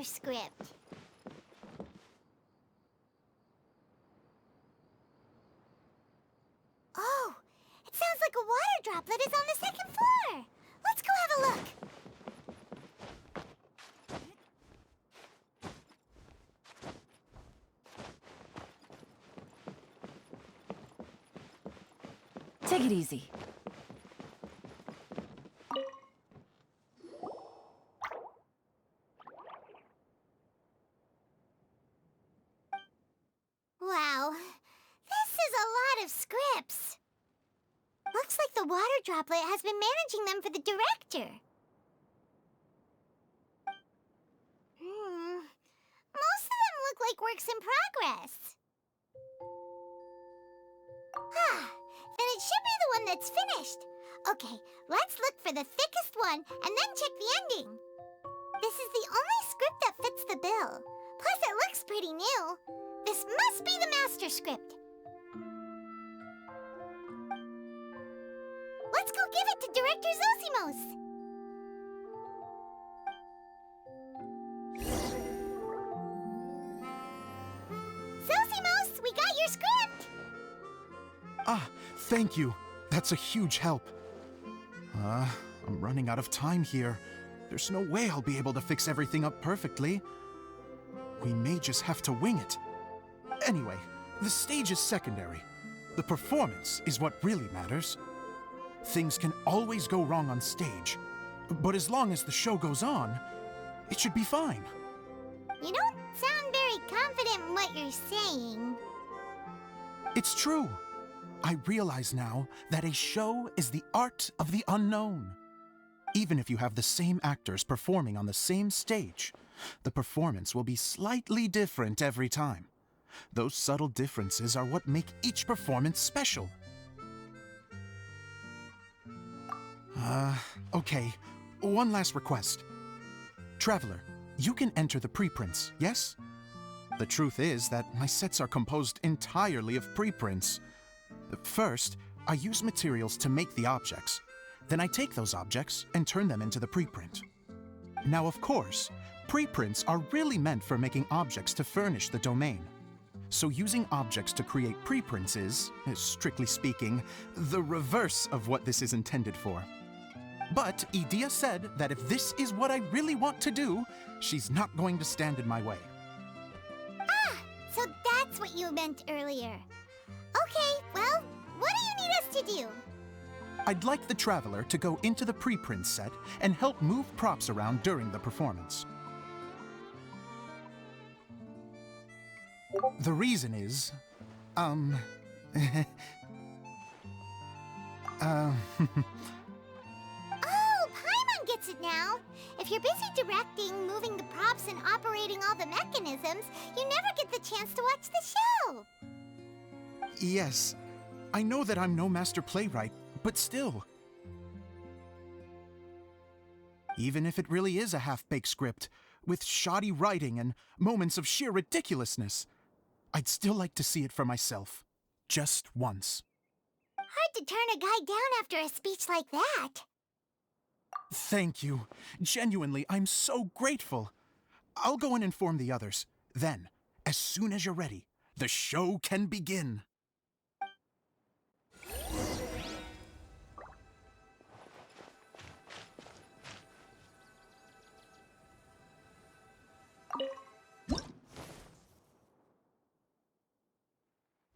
master script. Oh, it sounds like a water droplet is on the second floor. Let's go have a look. Take it easy. Wow, this is a lot of scripts. Looks like the water droplet has been managing them for the director. Most of them look like works in progress. Then it should be the one that's finished. Okay, let's look for the thickest one and then check the ending. This is the only script that fits the bill. Plus it looks pretty new. This must be the master script. Let's go give it to Director Zosimos. Zosimos, we got your script! Ah, thank you. That's a huge help. I'm running out of time here. There's no way I'll be able to fix everything up perfectly. We may just have to wing it. Anyway, the stage is secondary. The performance is what really matters. Things can always go wrong on stage, but as long as the show goes on, it should be fine. You don't sound very confident in what you're saying. It's true. I realize now that a show is the art of the unknown. Even if you have the same actors performing on the same stage, the performance will be slightly different every time. Those subtle differences are what make each performance special. Okay. One last request. Traveler, you can enter the preprints, yes? The truth is that my sets are composed entirely of preprints. First, I use materials to make the objects. Then I take those objects and turn them into the preprint. Now, of course, preprints are really meant for making objects to furnish the domain. So using objects to create preprints is, strictly speaking, the reverse of what this is intended for. But Idea said that if this is what I really want to do, she's not going to stand in my way. Ah, so that's what you meant earlier. Okay, well, what do you need us to do? I'd like the Traveler to go into the preprint set and help move props around during the performance. The reason is, Oh, Paimon gets it now. If you're busy directing, moving the props, and operating all the mechanisms, you never get the chance to watch the show. Yes, I know that I'm no master playwright, but still. Even if it really is a half-baked script, with shoddy writing and moments of sheer ridiculousness, I'd still like to see it for myself, just once. Hard to turn a guy down after a speech like that. Thank you. Genuinely, I'm so grateful. I'll go and inform the others. Then, as soon as you're ready, the show can begin.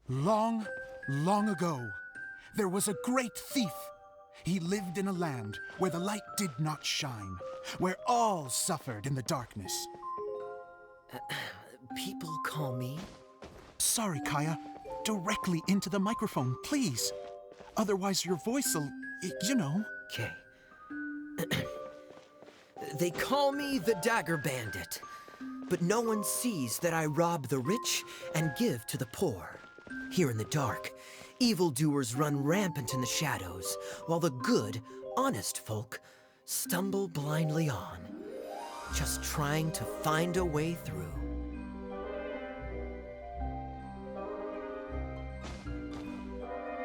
Long, long ago, there was a great thief. He lived in a land where the light did not shine, where all suffered in the darkness. People call me? Sorry, Kaya. Directly into the microphone, please. Otherwise your voice'll, you know. Okay. They call me the Dagger Bandit, but no one sees that I rob the rich and give to the poor. Here in the dark, evildoers run rampant in the shadows, while the good, honest folk stumble blindly on, just trying to find a way through.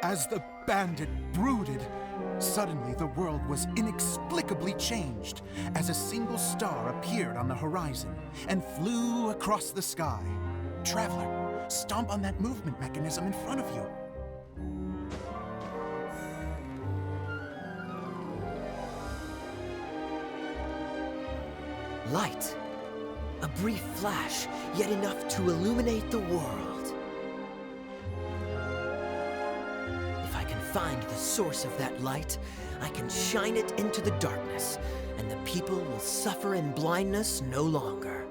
As the bandit brooded, suddenly the world was inexplicably changed as a single star appeared on the horizon and flew across the sky. Traveler, stomp on that movement mechanism in front of you. Light. A brief flash, yet enough to illuminate the world. If I can find the source of that light, I can shine it into the darkness, and the people will suffer in blindness no longer.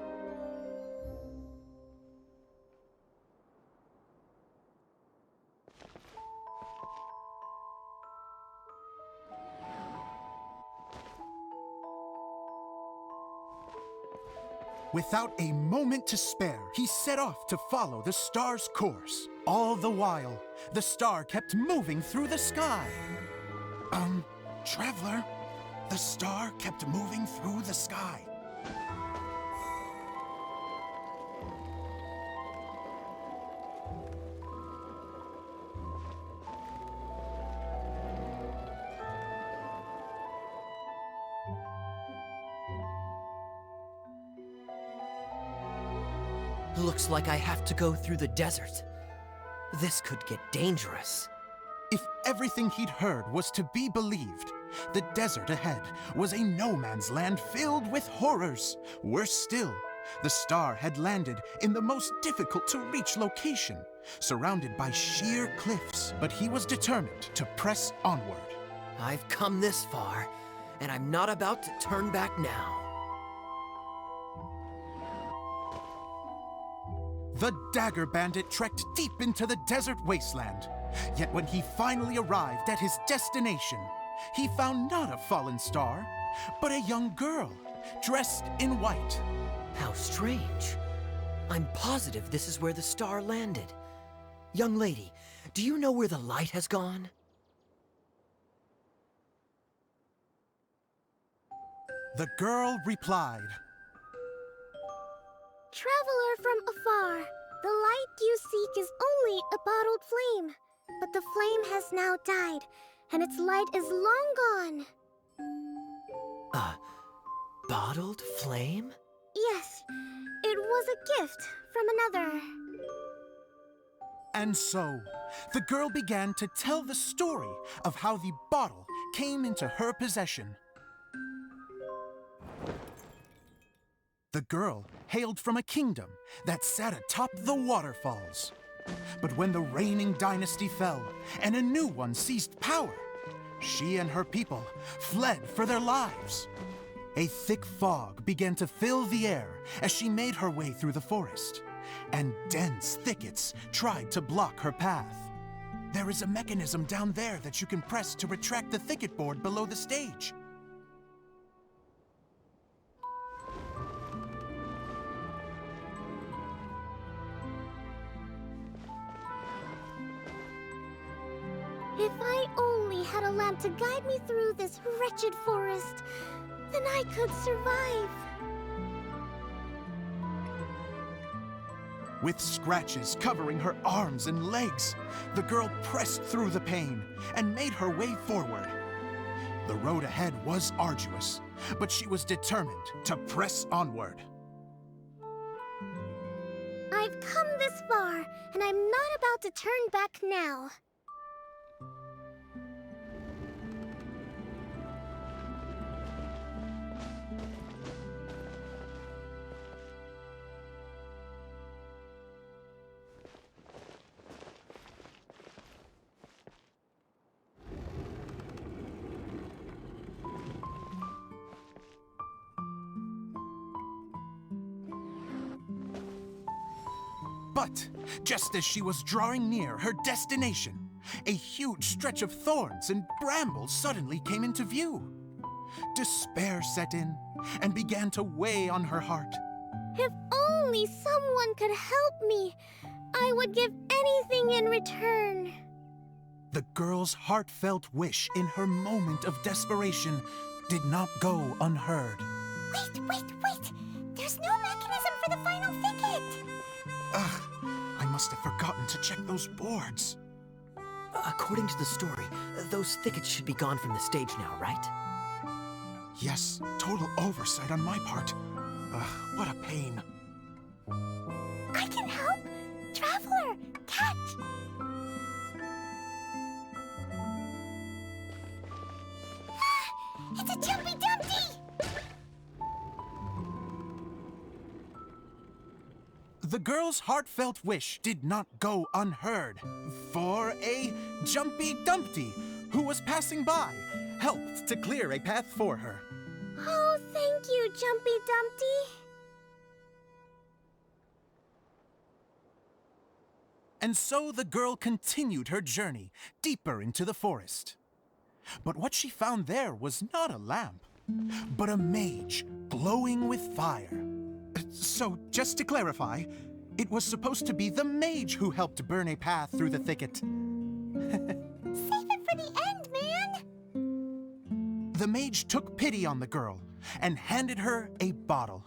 Without a moment to spare, he set off to follow the star's course. All the while, the star kept moving through the sky. Traveler, the star kept moving through the sky. Looks like I have to go through the desert. This could get dangerous. If everything he'd heard was to be believed, the desert ahead was a no-man's land filled with horrors. Worse still, the star had landed in the most difficult-to-reach location, surrounded by sheer cliffs, but he was determined to press onward. I've come this far, and I'm not about to turn back now. The Dagger Bandit trekked deep into the desert wasteland. Yet when he finally arrived at his destination, he found not a fallen star, but a young girl, dressed in white. How strange. I'm positive this is where the star landed. Young lady, do you know where the light has gone? The girl replied, Traveler from afar, the light you seek is only a bottled flame. But the flame has now died, and its light is long gone. A bottled flame? Yes, it was a gift from another. And so, the girl began to tell the story of how the bottle came into her possession. The girl hailed from a kingdom that sat atop the waterfalls. But when the reigning dynasty fell and a new one seized power, she and her people fled for their lives. A thick fog began to fill the air as she made her way through the forest, and dense thickets tried to block her path. There is a mechanism down there that you can press to retract the thicket board below the stage. If I only had a lamp to guide me through this wretched forest, then I could survive. With scratches covering her arms and legs, the girl pressed through the pain and made her way forward. The road ahead was arduous, but she was determined to press onward. I've come this far, and I'm not about to turn back now. But just as she was drawing near her destination, a huge stretch of thorns and brambles suddenly came into view. Despair set in and began to weigh on her heart. If only someone could help me, I would give anything in return. The girl's heartfelt wish in her moment of desperation did not go unheard. Wait! There's no mechanism for the final thicket! Ugh, I must have forgotten to check those boards. According to the story, those thickets should be gone from the stage now, right? Yes, total oversight on my part. What a pain. I can help! Traveler, catch! It's a Jumpy Dumpty! The girl's heartfelt wish did not go unheard, for a Jumpy Dumpty who was passing by helped to clear a path for her. Oh, thank you, Jumpy Dumpty. And so the girl continued her journey deeper into the forest. But what she found there was not a lamp, but a mage glowing with fire. So, just to clarify, it was supposed to be the mage who helped burn a path through the thicket. Save it for the end, man! The mage took pity on the girl and handed her a bottle.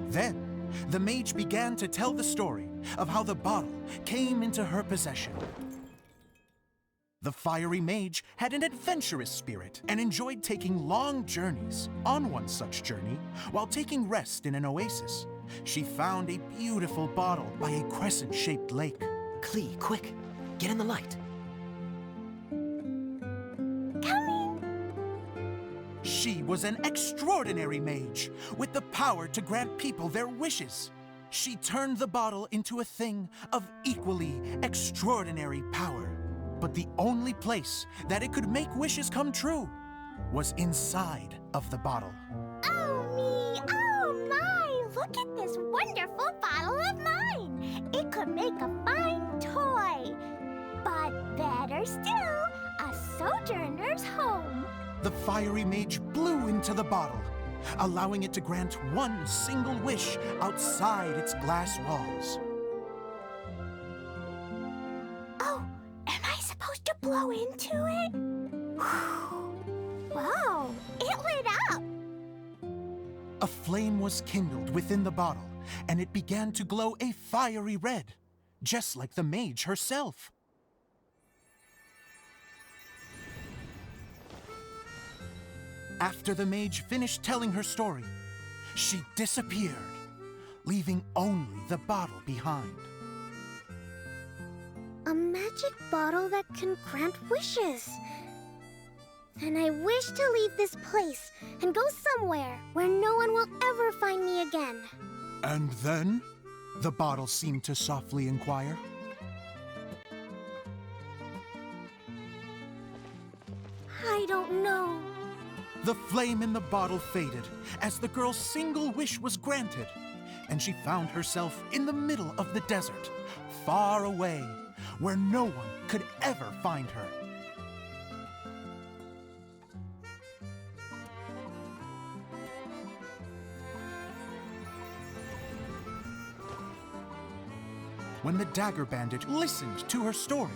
Then, the mage began to tell the story of how the bottle came into her possession. The fiery mage had an adventurous spirit and enjoyed taking long journeys. On one such journey, while taking rest in an oasis, she found a beautiful bottle by a crescent-shaped lake. Klee, quick, get in the light. She was an extraordinary mage with the power to grant people their wishes. She turned the bottle into a thing of equally extraordinary power. But the only place that it could make wishes come true was inside of the bottle. Oh me, oh my! Look at this wonderful bottle of mine! It could make a fine toy. But better still, a sojourner's home. The fiery mage blew into the bottle, allowing it to grant one single wish outside its glass walls. Oh, am I supposed to blow into it? Wow, it lit up! A flame was kindled within the bottle, and it began to glow a fiery red, just like the mage herself. After the mage finished telling her story, she disappeared, leaving only the bottle behind. A magic bottle that can grant wishes. And I wish to leave this place and go somewhere where no one will ever find me again. And then? The bottle seemed to softly inquire. I don't know. The flame in the bottle faded as the girl's single wish was granted, and she found herself in the middle of the desert, far away, where no one could ever find her. When the dagger bandit listened to her story,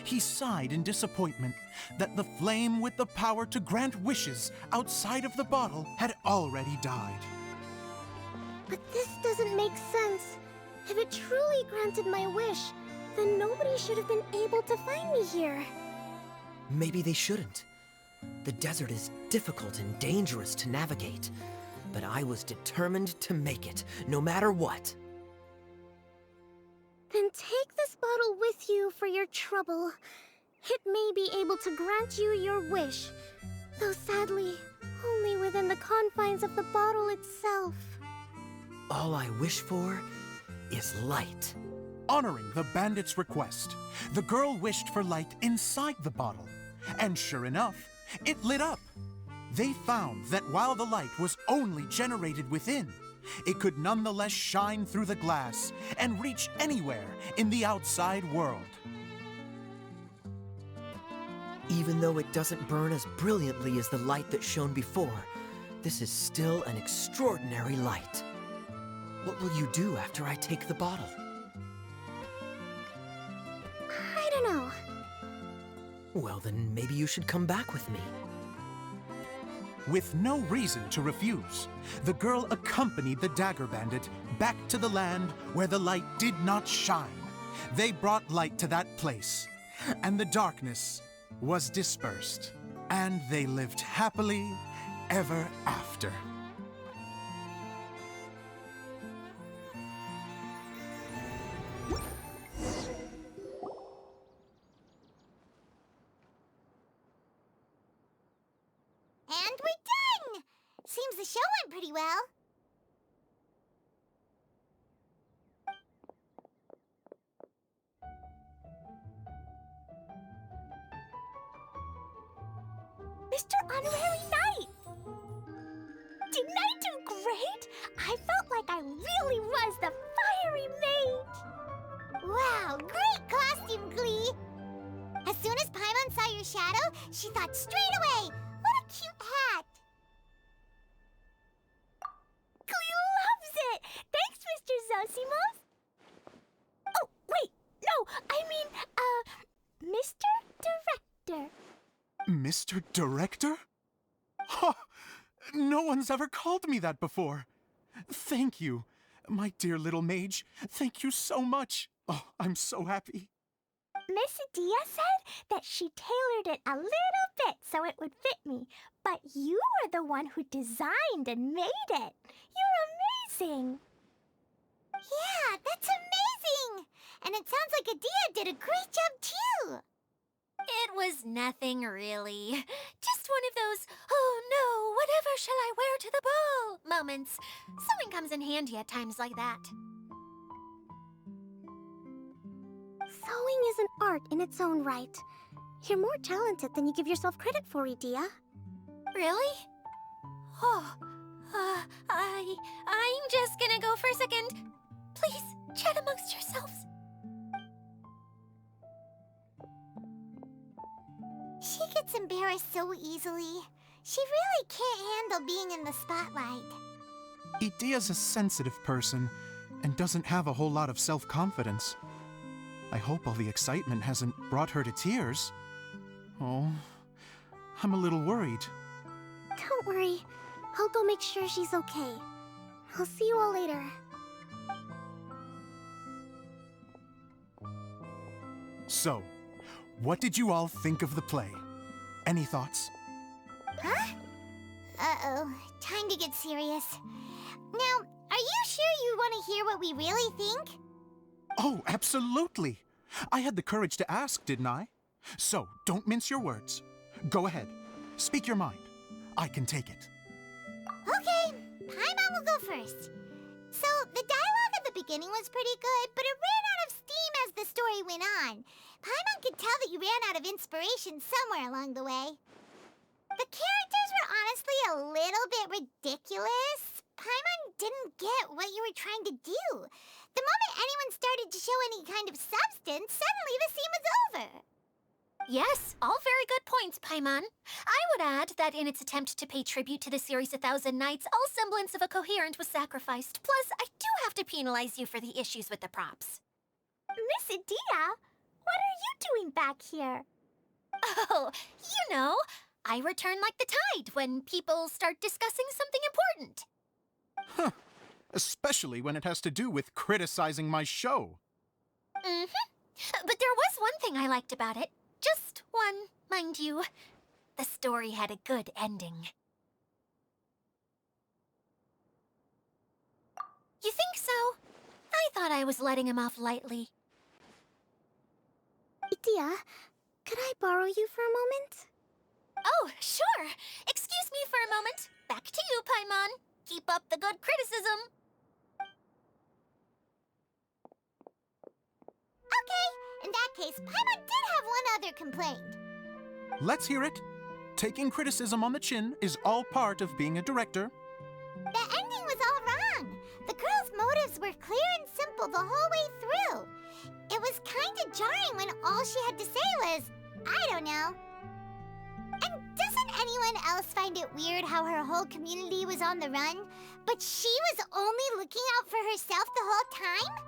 he sighed in disappointment that the flame with the power to grant wishes outside of the bottle had already died. But this doesn't make sense. If it truly granted my wish, then nobody should have been able to find me here. Maybe they shouldn't. The desert is difficult and dangerous to navigate, but I was determined to make it, no matter what. Then take this bottle with you for your trouble. It may be able to grant you your wish, though sadly, only within the confines of the bottle itself. All I wish for is light. Honoring the bandit's request, the girl wished for light inside the bottle, and sure enough, it lit up. They found that while the light was only generated within, it could nonetheless shine through the glass and reach anywhere in the outside world. Even though it doesn't burn as brilliantly as the light that shone before, this is still an extraordinary light. What will you do after I take the bottle? I don't know. Well, then maybe you should come back with me. With no reason to refuse, the girl accompanied the dagger bandit back to the land where the light did not shine. They brought light to that place, and the darkness was dispersed. And they lived happily ever after. And we're done! Seems the show went pretty well. Mr. Honorary Knight! Didn't I do great? I felt like I really was the fiery mage! Wow, great costume, Glee! As soon as Paimon saw your shadow, she thought straight away, what a cute hat! Glee loves it! Thanks, Mr. Zosimos! Oh, wait, no, I mean, Mr. Director. Mr. Director? Ha! No one's ever called me that before. Thank you, my dear little mage. Thank you so much. Oh, I'm so happy. Miss Adia said that she tailored it a little bit so it would fit me, but you are the one who designed and made it. You're amazing. Yeah, that's amazing. And it sounds like Adia did a great job too. It was nothing really. Just one of those, oh no, whatever shall I wear to the ball moments. Sewing comes in handy at times like that. Sewing is an art in its own right. You're more talented than you give yourself credit for, Idia. Really? Oh, I'm just gonna go for a second. Please, chat amongst yourselves. She gets embarrassed so easily. She really can't handle being in the spotlight. Idia's a sensitive person and doesn't have a whole lot of self-confidence. I hope all the excitement hasn't brought her to tears. Oh, I'm a little worried. Don't worry. I'll go make sure she's okay. I'll see you all later. So, what did you all think of the play? Any thoughts? Huh? Uh-oh, time to get serious. Now, are you sure you want to hear what we really think? Oh, absolutely. I had the courage to ask, didn't I? So, don't mince your words. Go ahead. Speak your mind. I can take it. Okay, Paimon will go first. So, the dialogue at the beginning was pretty good, but it ran out of steam as the story went on. Paimon could tell that you ran out of inspiration somewhere along the way. The characters were honestly a little bit ridiculous. Paimon didn't get what you were trying to do. The moment anyone started to show any kind of substance, suddenly the scene was over. Yes, all very good points, Paimon. I would add that in its attempt to pay tribute to the series 1,000 Nights, all semblance of a coherent was sacrificed. Plus, I do have to penalize you for the issues with the props. Miss Adia, what are you doing back here? Oh, you know, I return like the tide when people start discussing something important. Huh. Especially when it has to do with criticizing my show. Mm-hmm. But there was one thing I liked about it. Just one, mind you. The story had a good ending. You think so? I thought I was letting him off lightly. Idia, could I borrow you for a moment? Oh, sure. Excuse me for a moment. Back to you, Paimon. Keep up the good criticism. Okay, in that case, Paimon did have one other complaint. Let's hear it. Taking criticism on the chin is all part of being a director. The ending was all wrong. The girl's motives were clear and simple the whole way through. It was kind of jarring when all she had to say was, I don't know. And doesn't anyone else find it weird how her whole community was on the run, but she was only looking out for herself the whole time?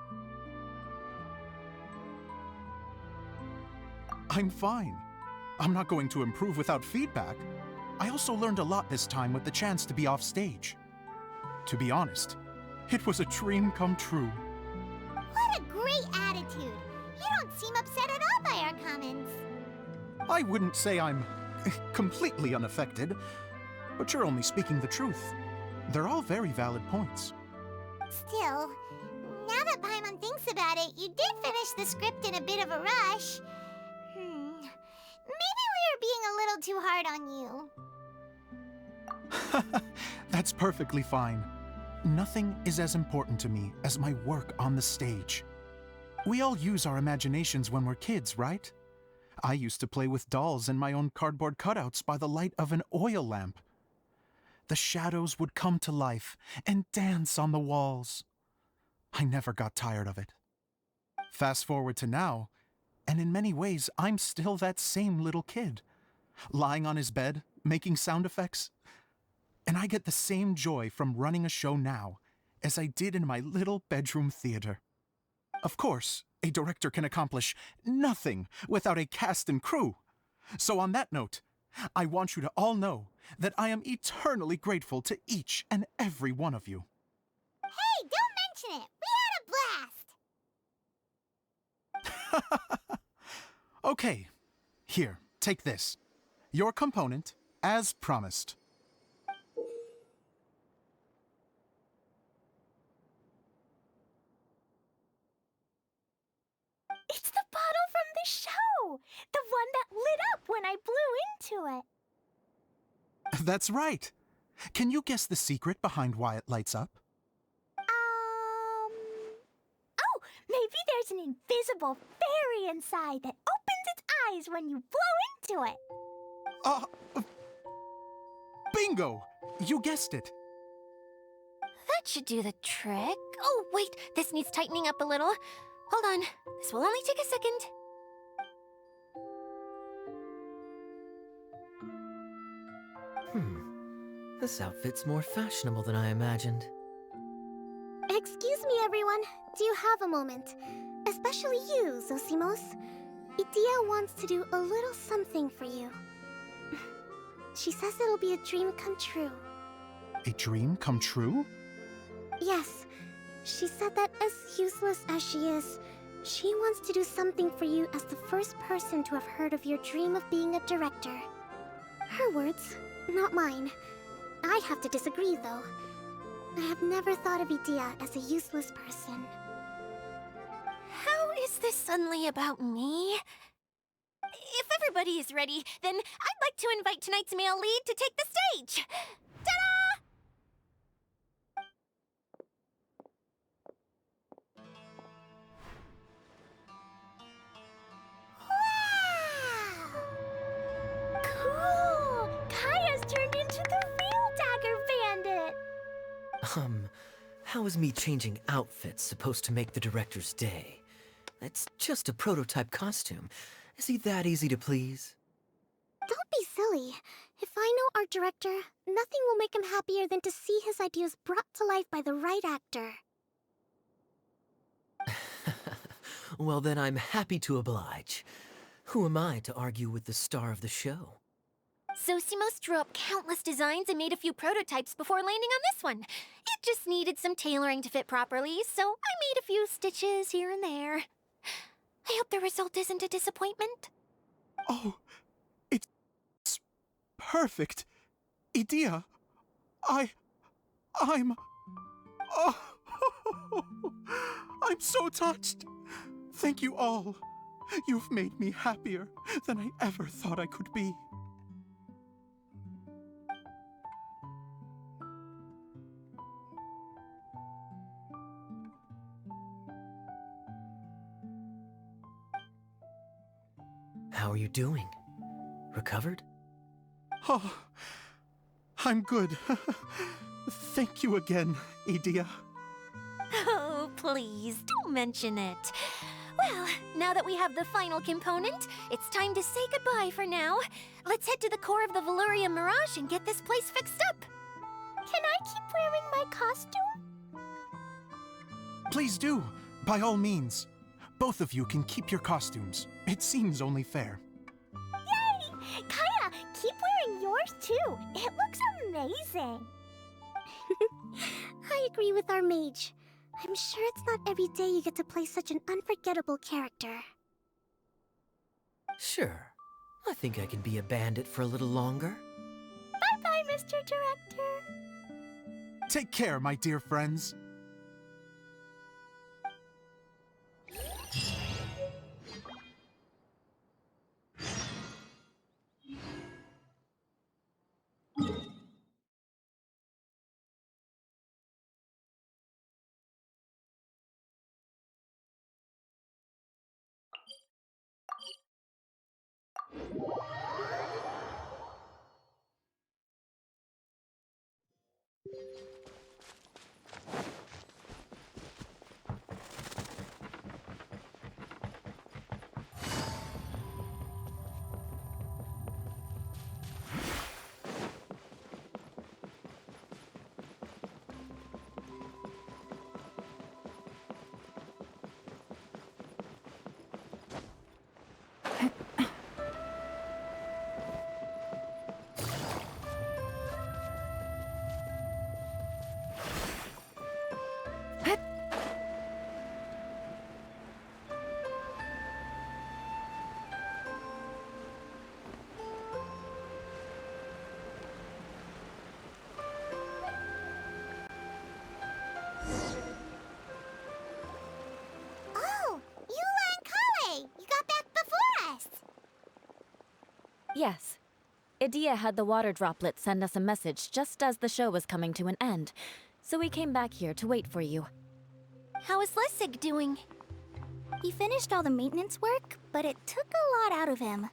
I'm fine. I'm not going to improve without feedback. I also learned a lot this time with the chance to be off stage. To be honest, it was a dream come true. What a great attitude. You don't seem upset at all by our comments. I wouldn't say I'm completely unaffected. But you're only speaking the truth. They're all very valid points. Still, now that Paimon thinks about it, you did finish the script in a bit of a rush. Maybe we were being a little too hard on you. That's perfectly fine. Nothing is as important to me as my work on the stage. We all use our imaginations when we're kids, right? I used to play with dolls and my own cardboard cutouts by the light of an oil lamp. The shadows would come to life and dance on the walls. I never got tired of it. Fast forward to now, and in many ways, I'm still that same little kid, lying on his bed, making sound effects. And I get the same joy from running a show now as I did in my little bedroom theater. Of course, a director can accomplish nothing without a cast and crew. So on that note, I want you to all know that I am eternally grateful to each and every one of you. Hey, don't mention it! We had a blast! Okay, here, take this. Your component, as promised. It's the bottle from the show! The one that lit up when I blew into it. That's right. Can you guess the secret behind why it lights up? Oh, maybe there's an invisible fairy inside that opens its eyes when you blow into it. Bingo! You guessed it. That should do the trick. Oh, wait, this needs tightening up a little. Hold on, this will only take a second. This outfit's more fashionable than I imagined. Excuse me, everyone. Do you have a moment? Especially you, Zosimos. Idia wants to do a little something for you. She says it'll be a dream come true. A dream come true? Yes. She said that as useless as she is, she wants to do something for you as the first person to have heard of your dream of being a director. Her words, not mine. I have to disagree, though. I have never thought of Idia as a useless person. How is this suddenly about me? If everybody is ready, then I'd like to invite tonight's male lead to take the stage. Ta-da! Wow! Cool! Kaya's turned into the real Dagger Bandit! How is me changing outfits supposed to make the director's day? It's just a prototype costume. Is he that easy to please? Don't be silly. If I know our director, nothing will make him happier than to see his ideas brought to life by the right actor. Well, then I'm happy to oblige. Who am I to argue with the star of the show? Zosimos drew up countless designs and made a few prototypes before landing on this one. It just needed some tailoring to fit properly, so I made a few stitches here and there. I hope the result isn't a disappointment. Oh, it's perfect. Idia, I'm... Oh, I'm so touched. Thank you all. You've made me happier than I ever thought I could be. How are you doing? Recovered? Oh, I'm good. Thank you again, Idia. Oh, please, don't mention it. Well, now that we have the final component, it's time to say goodbye for now. Let's head to the core of the Veluriam Mirage and get this place fixed up. Can I keep wearing my costume? Please do, by all means. Both of you can keep your costumes. It seems only fair. Yay! Kaya, keep wearing yours too. It looks amazing. I agree with our mage. I'm sure it's not every day you get to play such an unforgettable character. Sure. I think I can be a bandit for a little longer. Bye-bye, Mr. Director. Take care, my dear friends. Yes. Idea had the water droplet send us a message just as the show was coming to an end, so we came back here to wait for you. How is Lessig doing? He finished all the maintenance work, but it took a lot out of him.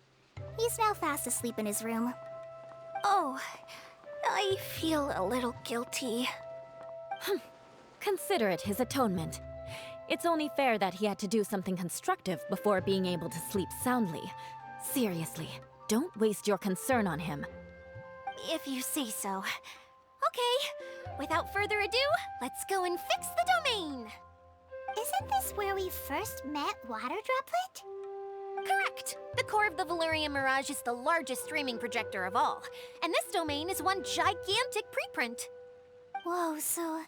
He's now fast asleep in his room. Oh, I feel a little guilty. Consider it his atonement. It's only fair that he had to do something constructive before being able to sleep soundly. Seriously, don't waste your concern on him. If you say so. Okay, without further ado, let's go and fix the domain! Isn't this where we first met Water Droplet? Correct! The core of the Veluriam Mirage is the largest streaming projector of all, and this domain is one gigantic preprint. Whoa, so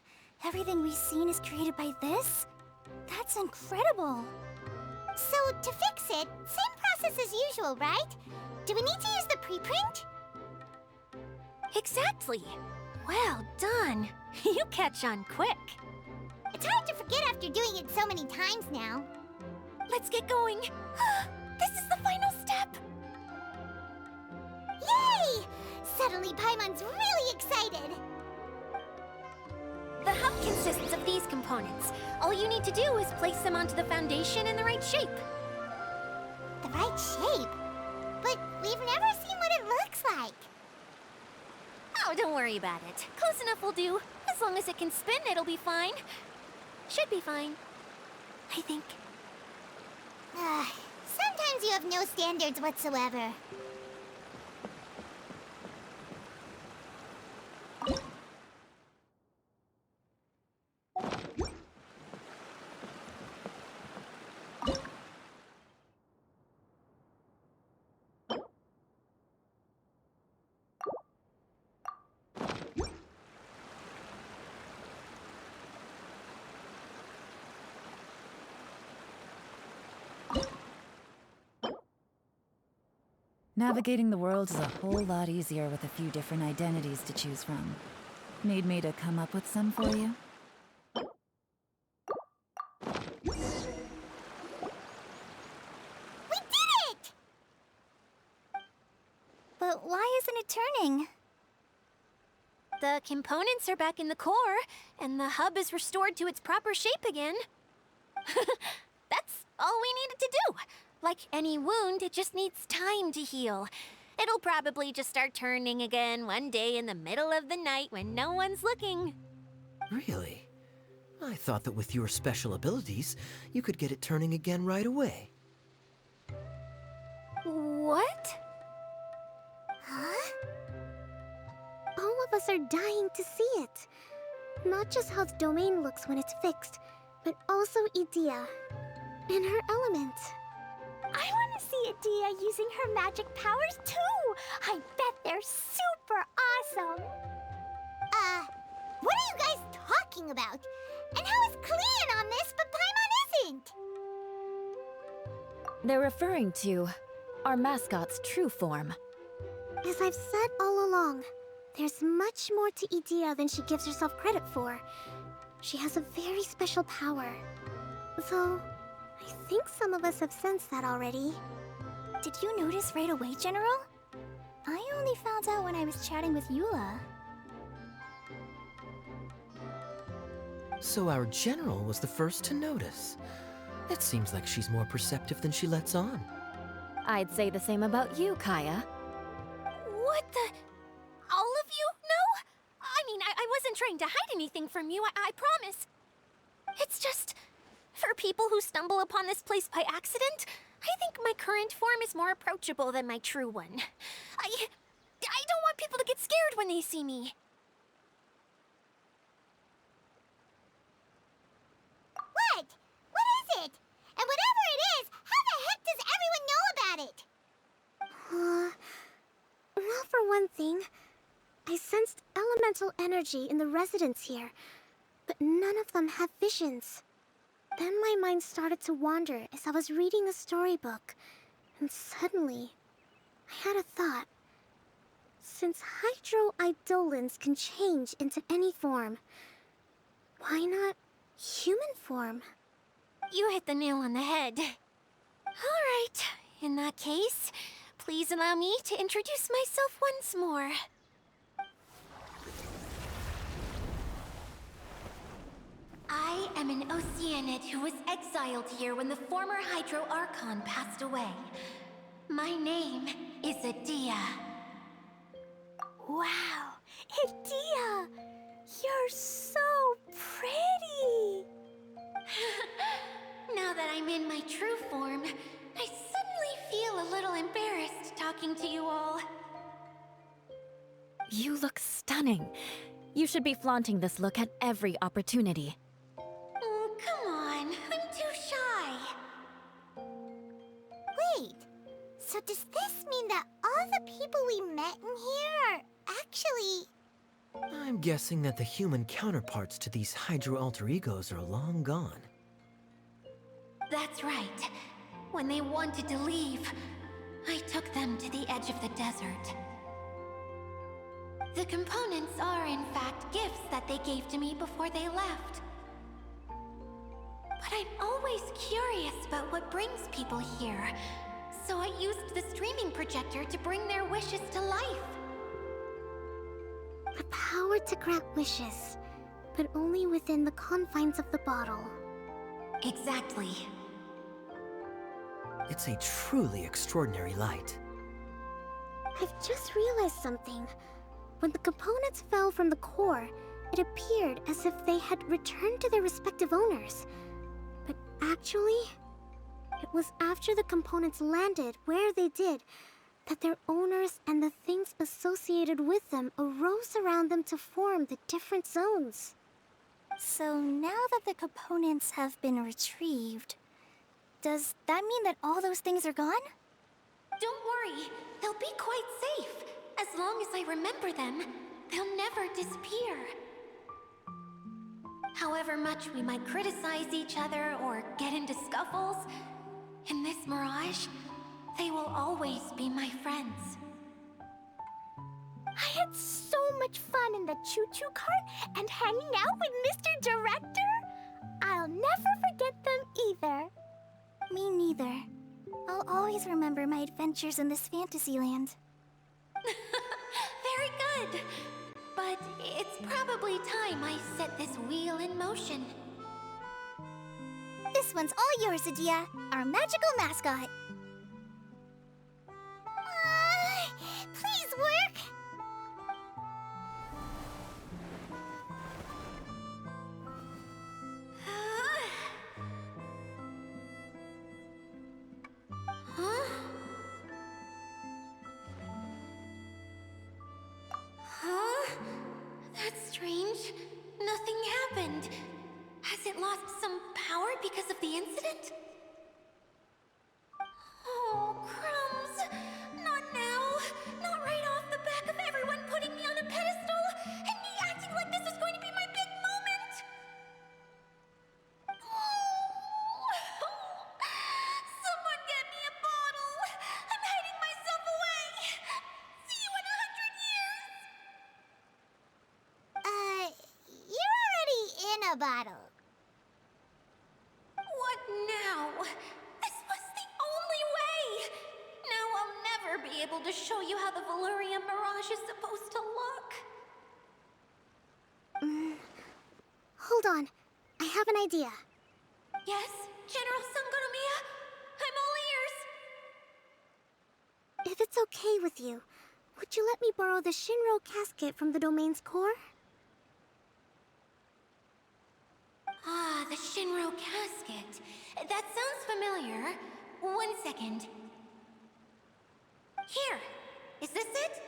everything we've seen is created by this? That's incredible! So, to fix it, same process as usual, right? Do we need to use the preprint? Exactly! Well done! You catch on quick. It's hard to forget after doing it so many times now. Let's get going! This is the final step! Yay! Suddenly Paimon's really excited! The hub consists of these components. All you need to do is place them onto the foundation in the right shape. The right shape? But we've never seen what it looks like. Oh, don't worry about it. Close enough will do. As long as it can spin, it'll be fine. Should be fine. I think. Sometimes you have no standards whatsoever. Navigating the world is a whole lot easier with a few different identities to choose from. Need me to come up with some for you? We did it! But why isn't it turning? The components are back in the core, and the hub is restored to its proper shape again. That's all we needed to do. Like any wound, it just needs time to heal. It'll probably just start turning again one day in the middle of the night when no one's looking. Really? I thought that with your special abilities, you could get it turning again right away. What? Huh? All of us are dying to see it. Not just how the domain looks when it's fixed, but also Idea. And her element. I want to see Idea using her magic powers too! I bet they're super awesome! What are you guys talking about? And how is Kleon on this but Paimon isn't? They're referring to our mascot's true form. As I've said all along, there's much more to Idea than she gives herself credit for. She has a very special power. Though, I think some of us have sensed that already. Did you notice right away, General? I only found out when I was chatting with Eula. So our general was the first to notice. It seems like she's more perceptive than she lets on. I'd say the same about you, Kaya. What the? All of you? No? I mean, I wasn't trying to hide anything from you, I promise. It's just, for people who stumble upon this place by accident, I think my current form is more approachable than my true one. I don't want people to get scared when they see me. What? What is it? And whatever it is, how the heck does everyone know about it? Well, for one thing, I sensed elemental energy in the residents here, but none of them have visions. Then my mind started to wander as I was reading a storybook, and suddenly, I had a thought. Since hydro-eidolons can change into any form, why not human form? You hit the nail on the head. All right, in that case, please allow me to introduce myself once more. I am an Oceanid who was exiled here when the former Hydro Archon passed away. My name is Adia. Wow, Idea! You're so pretty! Now that I'm in my true form, I suddenly feel a little embarrassed talking to you all. You look stunning. You should be flaunting this look at every opportunity. Oh, come on, I'm too shy. Wait, so does this mean that all the people we met in here are actually... I'm guessing that the human counterparts to these hydro alter egos are long gone. That's right. When they wanted to leave, I took them to the edge of the desert. The components are, in fact, gifts that they gave to me before they left. But I'm always curious about what brings people here, so I used the streaming projector to bring their wishes to life. The power to grant wishes, but only within the confines of the bottle. Exactly. It's a truly extraordinary light. I've just realized something. When the components fell from the core, it appeared as if they had returned to their respective owners. But actually, it was after the components landed where they did that their owners and the things associated with them arose around them to form the different zones. So now that the components have been retrieved, does that mean that all those things are gone? Don't worry, they'll be quite safe. As long as I remember them, they'll never disappear. However much we might criticize each other or get into scuffles, in this Mirage, they will always be my friends. I had so much fun in the choo-choo cart and hanging out with Mr. Director. I'll never forget them either. Me neither. I'll always remember my adventures in this fantasy land. Very good. But it's probably time I set this wheel in motion. This one's all yours, Adia, our magical mascot. Please work. Huh? Huh? That's strange. Nothing happened. Has it lost some power because of the incident? Oh, crumbs! Not now! Not right off the back of everyone putting me on a pedestal and me acting like this is going to be my big moment! Someone get me a bottle! I'm a bottle. What now? This was the only way! Now I'll never be able to show you how the Veluriam Mirage is supposed to look. Hold on. I have an idea. Yes, General Sangonomiya? I'm all ears! If it's okay with you, would you let me borrow the Shinro casket from the domain's core? Ah, the Shinro casket. That sounds familiar. 1 second. Here. Is this it?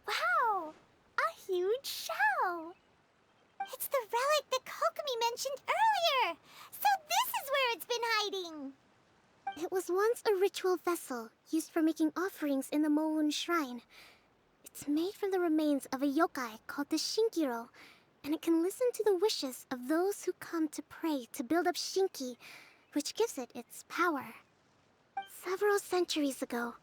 Wow! A huge shell! It's the relic that Kokomi mentioned earlier! So this is where it's been hiding! It was once a ritual vessel used for making offerings in the Moun Shrine. It's made from the remains of a yokai called the Shinkiro, and it can listen to the wishes of those who come to pray to build up Shinki, which gives it its power. Several centuries ago,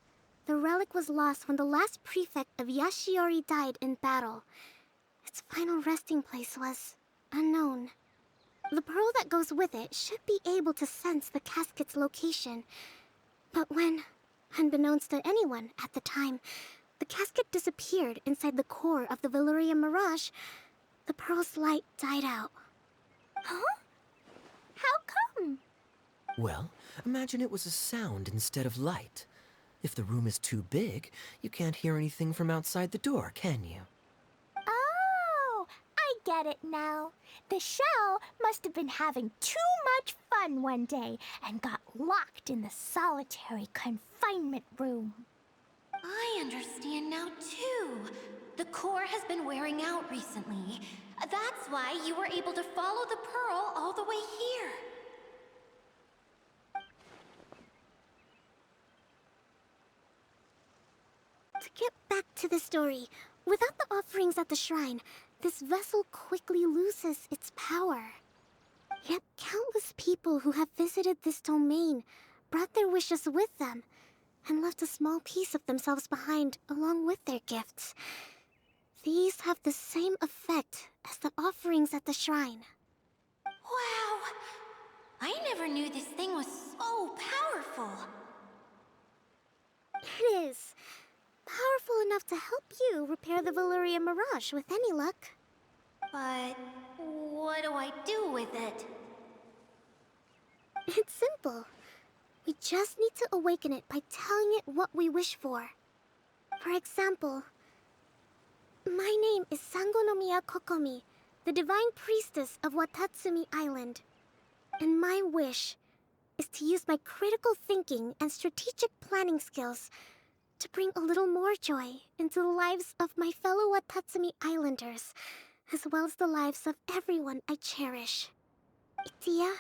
the relic was lost when the last prefect of Yashiori died in battle. Its final resting place was unknown. The pearl that goes with it should be able to sense the casket's location. But when, unbeknownst to anyone at the time, the casket disappeared inside the core of the Veluriam Mirage, the pearl's light died out. Huh? How come? Well, imagine it was a sound instead of light. If the room is too big, you can't hear anything from outside the door, can you? Oh, I get it now. The shell must have been having too much fun one day and got locked in the solitary confinement room. I understand now, too. The core has been wearing out recently. That's why you were able to follow the pearl all the way here. To get back to the story, without the offerings at the shrine, this vessel quickly loses its power. Yet countless people who have visited this domain brought their wishes with them and left a small piece of themselves behind along with their gifts. These have the same effect as the offerings at the shrine. Wow! I never knew this thing was so powerful. It is. Powerful enough to help you repair the Veluriam Mirage with any luck. But what do I do with it? It's simple. We just need to awaken it by telling it what we wish for. For example, my name is Sangonomiya Kokomi, the divine priestess of Watatsumi Island. And my wish is to use my critical thinking and strategic planning skills to bring a little more joy into the lives of my fellow Watatsumi Islanders, as well as the lives of everyone I cherish. Itia,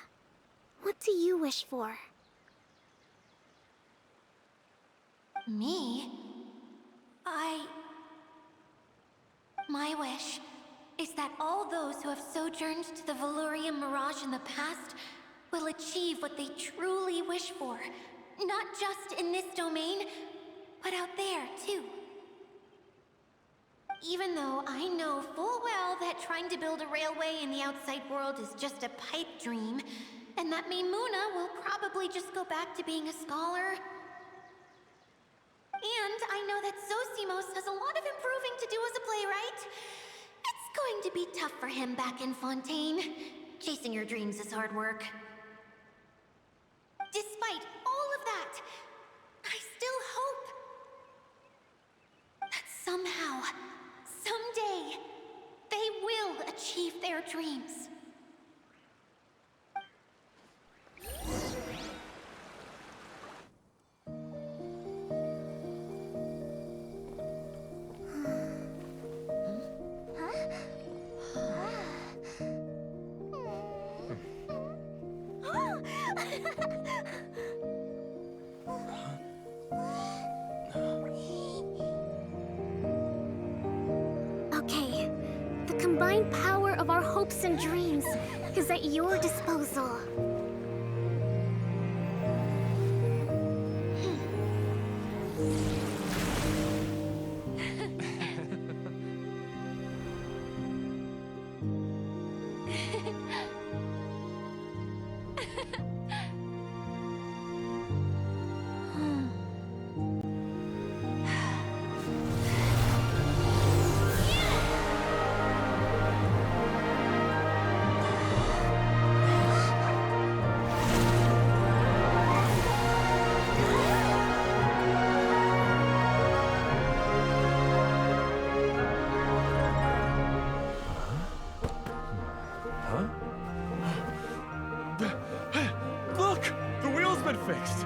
what do you wish for? Me? My wish is that all those who have sojourned to the Veluriam Mirage in the past will achieve what they truly wish for. Not just in this domain, but out there, too. Even though I know full well that trying to build a railway in the outside world is just a pipe dream, and that Maimuna will probably just go back to being a scholar. And I know that Zosimos has a lot of improving to do as a playwright. It's going to be tough for him back in Fontaine. Chasing your dreams is hard work. Despite all of that, I still hope that somehow, someday, they will achieve their dreams. Okay, the combined power of our hopes and dreams is at your disposal. Look! The wheel's been fixed!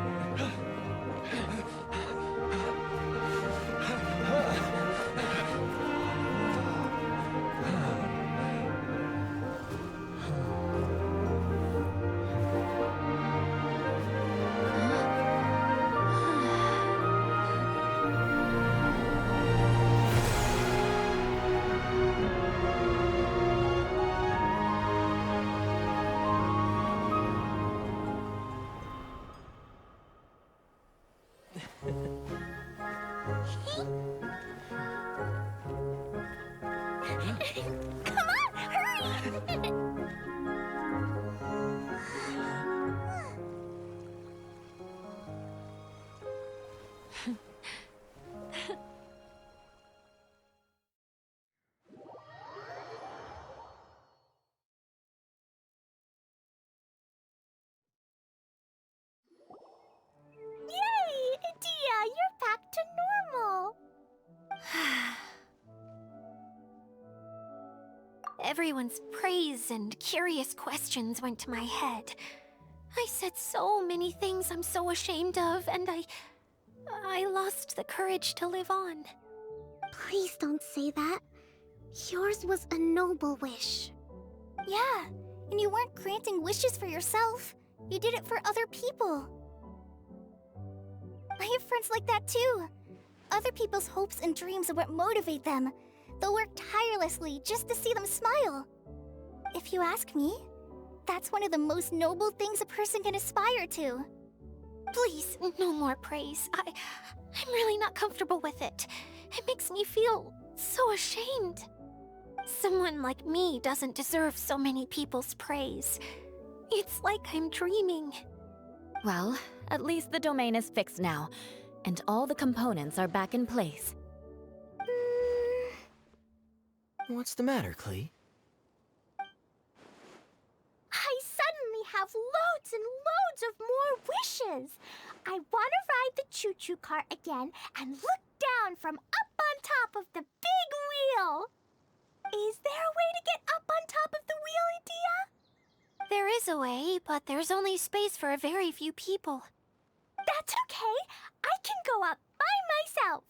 Come on, hurry! Yay! Dia, you're back to normal. Everyone's praise and curious questions went to my head. I said so many things I'm so ashamed of, and I lost the courage to live on. Please don't say that. Yours was a noble wish. Yeah, and you weren't granting wishes for yourself. You did it for other people. I have friends like that too. Other people's hopes and dreams are what motivate them. They'll work tirelessly just to see them smile. If you ask me, that's one of the most noble things a person can aspire to. Please, no more praise. I'm really not comfortable with it. It makes me feel so ashamed. Someone like me doesn't deserve so many people's praise. It's like I'm dreaming. Well, at least the domain is fixed now, and all the components are back in place. What's the matter, Klee? I suddenly have loads and loads of more wishes. I want to ride the choo-choo cart again and look down from up on top of the big wheel. Is there a way to get up on top of the wheel, Dia? There is a way, but there's only space for a very few people. That's okay. I can go up by myself.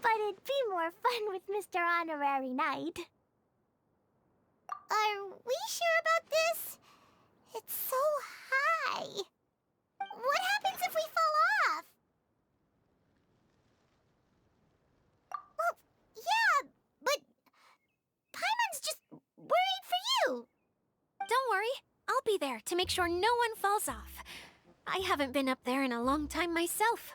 But it'd be more fun with Mr. Honorary Knight. Are we sure about this? It's so high. What happens if we fall off? Well, yeah, but Paimon's just worried for you. Don't worry, I'll be there to make sure no one falls off. I haven't been up there in a long time myself.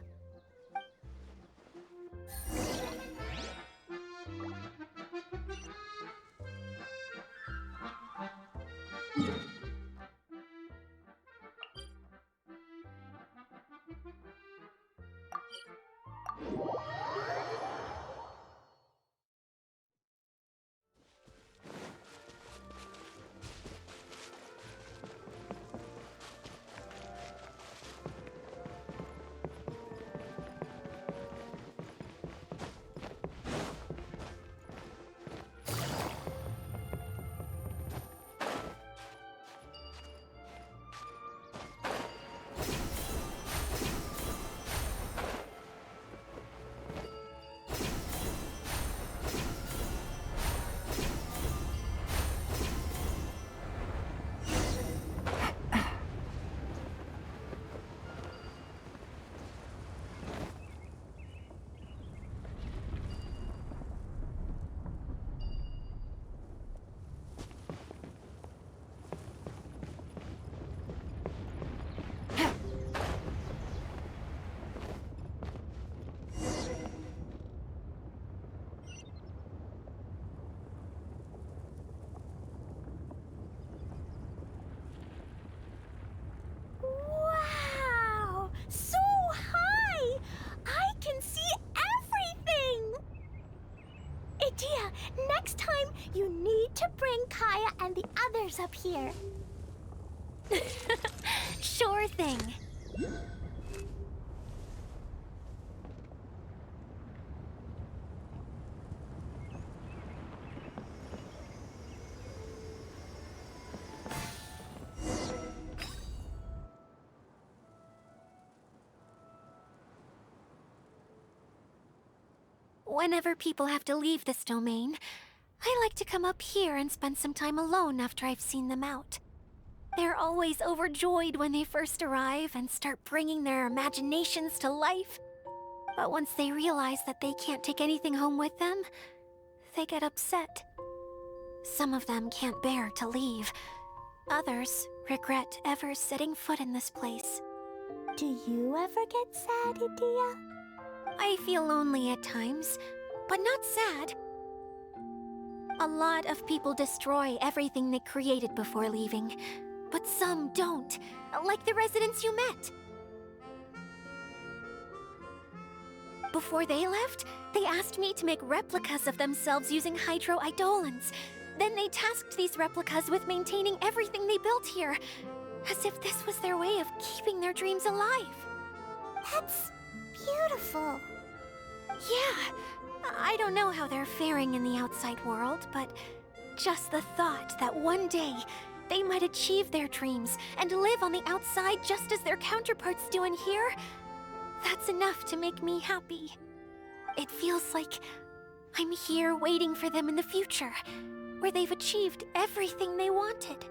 next time, you need to bring Kaya and the others up here. Sure thing. Whenever people have to leave this domain, I like to come up here and spend some time alone after I've seen them out. They're always overjoyed when they first arrive and start bringing their imaginations to life. But once they realize that they can't take anything home with them, they get upset. Some of them can't bear to leave. Others regret ever setting foot in this place. Do you ever get sad, Idia? I feel lonely at times, but not sad. A lot of people destroy everything they created before leaving, but some don't, like the residents you met. Before they left, they asked me to make replicas of themselves using hydro-eidolons. Then they tasked these replicas with maintaining everything they built here, as if this was their way of keeping their dreams alive. That's beautiful. Yeah, I don't know how they're faring in the outside world, but just the thought that one day they might achieve their dreams and live on the outside just as their counterparts do in here, that's enough to make me happy. It feels like I'm here waiting for them in the future, where they've achieved everything they wanted.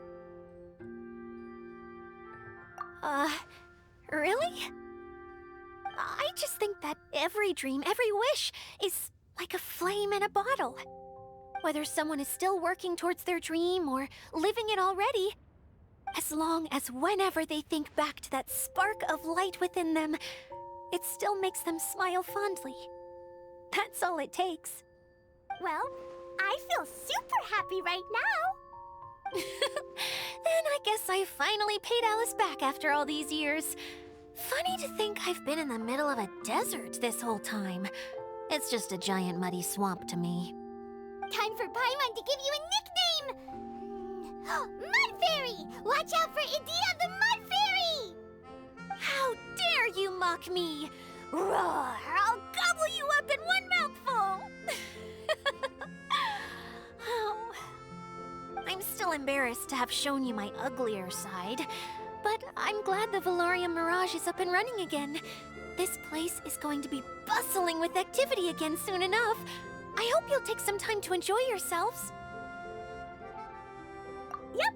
Really? I just think that every dream, every wish, is like a flame in a bottle. Whether someone is still working towards their dream or living it already, as long as whenever they think back to that spark of light within them, it still makes them smile fondly. That's all it takes. Well, I feel super happy right now. Then I guess I finally paid Alice back after all these years. Funny to think I've been in the middle of a desert this whole time. It's just a giant muddy swamp to me. Time for Paimon to give you a nickname! Mud Fairy! Watch out for Idia the Mud Fairy! How dare you mock me! Roar! I'll gobble you up in one mouthful! Oh. I'm still embarrassed to have shown you my uglier side, but I'm glad the Veluriam Mirage is up and running again. This place is going to be bustling with activity again soon enough. I hope you'll take some time to enjoy yourselves. Yep,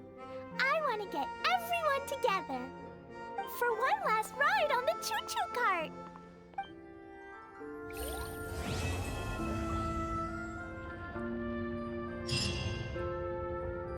I want to get